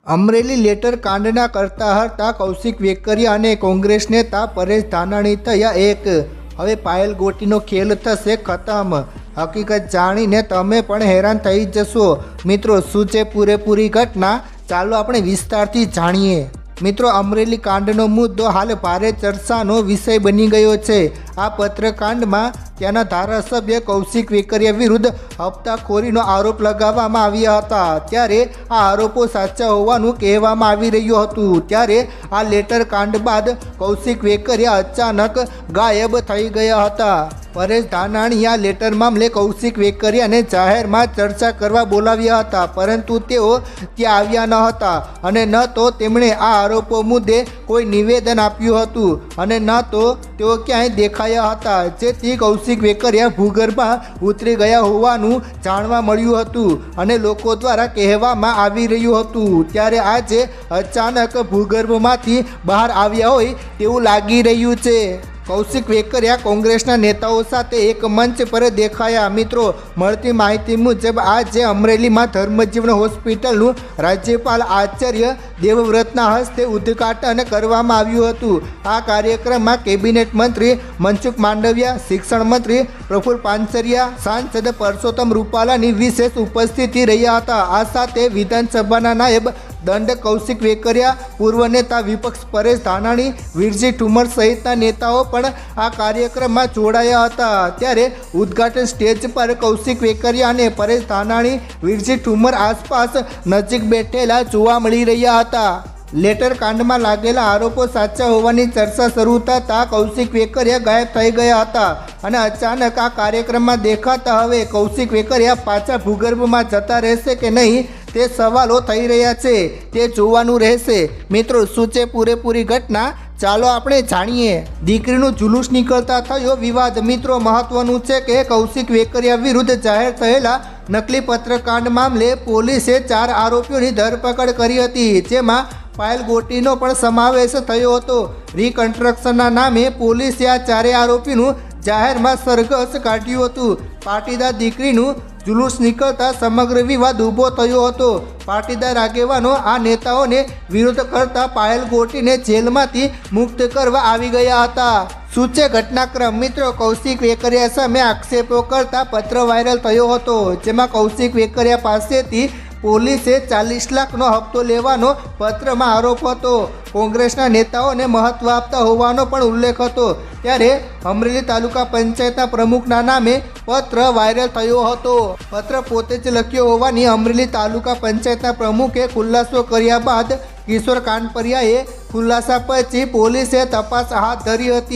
Amreli letter કાંડના કરતા હતા કૌશિક વેકરિયા અને કોંગ્રેસ નેતા પરેશ ધાનાણી થયા એક। હવે પાયલ ગોટીનો ખેલ થશે ખતમ। હકીકત જાણીને તમે પણ હેરાન થઈ જશો। મિત્રો, શું છે પૂરેપૂરી ઘટના? ચાલો આપણે વિસ્તારથી જાણીએ। મિત્રો, અમરેલી કાંડનો મુદ્દો હાલ ભારે ચર્ચાનો વિષય બની ગયો છે। આ પત્રકાંડમાં ત્યાંના ધારાસભ્ય કૌશિક વેકરિયા વિરુદ્ધ હપ્તાખોરીનો આરોપ લગાવવામાં આવ્યા હતા। ત્યારે આ આરોપો સાચા હોવાનું કહેવામાં આવી રહ્યું હતું। ત્યારે આ લેટર કાંડ બાદ કૌશિક વેકરિયા અચાનક ગાયબ થઈ ગયા હતા। પરેશ ધાનાણી આ લેટર મામલે કૌશિક વેકરિયાને જાહેરમાં ચર્ચા કરવા બોલાવ્યા હતા, પરંતુ તેઓ ત્યાં આવ્યા ન હતા અને ન તો તેમણે આ આરોપો મુદ્દે કોઈ નિવેદન આપ્યું હતું અને ન તો તેઓ ક્યાંય દેખાયા હતા, જેથી કૌશિક વેકરિયા ભૂગર્ભમાં ઉતરી ગયા હોવાનું જાણવા મળ્યું હતું અને લોકો દ્વારા કહેવામાં આવી રહ્યું હતું। ત્યારે આજે અચાનક ભૂગર્ભમાંથી બહાર આવ્યા હોય તેવું લાગી રહ્યું છે। કૌશિક વેકરિયા કોંગ્રેસના નેતાઓ સાથે એક મંચ પર દેખાયા। મિત્રો, મળતી માહિતી મુજબ આજે અમરેલીમાં ધર્મજીવન હોસ્પિટલનું રાજ્યપાલ આચાર્ય દેવવ્રતના હસ્તે ઉદ્ઘાટન કરવામાં આવ્યું હતું। આ કાર્યક્રમમાં કેબિનેટ મંત્રી મનસુખ માંડવિયા, શિક્ષણ મંત્રી પ્રફુલ પાનસરિયા, સાંસદ પરસોત્તમ રૂપાલાની વિશેષ ઉપસ્થિતિ રહ્યા હતા। આ સાથે વિધાનસભાના નાયબ દંડ કૌશિક વેકરિયા, પૂર્વ નેતા વિપક્ષ પરેશ ધાનાણી, વીરજી ઠુમર સહિતના નેતાઓ પણ આ કાર્યક્રમમાં જોડાયા હતા। ત્યારે ઉદ્ઘાટન સ્ટેજ પર કૌશિક વેકરિયા અને પરેશ ધાનાણી, વીરજી ઠુમર આસપાસ નજીક બેઠેલા જોવા મળી રહ્યા હતા। લેટર કાંડમાં લાગેલા આરોપો સાચા હોવાની ચર્ચા શરૂ થતાં કૌશિક વેકરિયા ગાયબ થઈ ગયા હતા અને અચાનક આ કાર્યક્રમમાં દેખાતા હવે કૌશિક વેકરિયા પાછા ભૂગર્ભમાં જતા રહેશે કે નહીં તે સવાલો થઈ રહ્યા છે, તે જોવાનું રહેશે। મિત્રો, શું છે પૂરેપૂરી ઘટના? ચાલો આપણે જાણીએ। દીકરીનું જુલુસ નીકળતા થયો વિવાદ। મિત્રો, મહત્વનું છે કે કૌશિક વેકરિયા વિરુદ્ધ જાહેર થયેલા નકલી પત્રકાંડ મામલે પોલીસે 4 આરોપીઓની ધરપકડ કરી હતી, જેમાં પાયલ ગોટીનો પણ સમાવેશ થયો હતો। રિકન્સ્ટ્રક્શનના નામે પોલીસે આ 4 આરોપીનું જાહેરમાં સરઘસ કાઢ્યું હતું। પાટીદાર દીકરીનું જુલુસ નીકળતા સમગ્ર વિવાદ ઊભો થયો હતો। પાટીદાર આગેવાનો આ નેતાઓને વિરોધ કરતા પાયલ ગોટીને જેલમાંથી મુક્ત કરવા આવી ગયા હતા। શું છે ઘટનાક્રમ? મિત્રો, કૌશિક વેકરિયા સામે આક્ષેપો કરતા પત્ર વાયરલ થયો હતો, જેમાં કૌશિક વેકરિયા પાસેથી પોલીસે 40 લાખનો હપ્તો લેવાનો પત્રમાં આરોપ હતો। કોંગ્રેસના નેતાઓને મહત્વ આપતા હોવાનો પણ ઉલ્લેખ હતો। ત્યારે અમરેલી તાલુકા પંચાયતના પ્રમુખના નામે પત્ર વાયરલ થયો હતો। પત્ર પોતે જ લખ્યો હોવાની અમરેલી તાલુકા પંચાયતના પ્રમુખે ખુલાસો કર્યા બાદ કિશોર કાનપરિયાએ ખુલાસા પછી પોલીસે તપાસ હાથ ધરી હતી।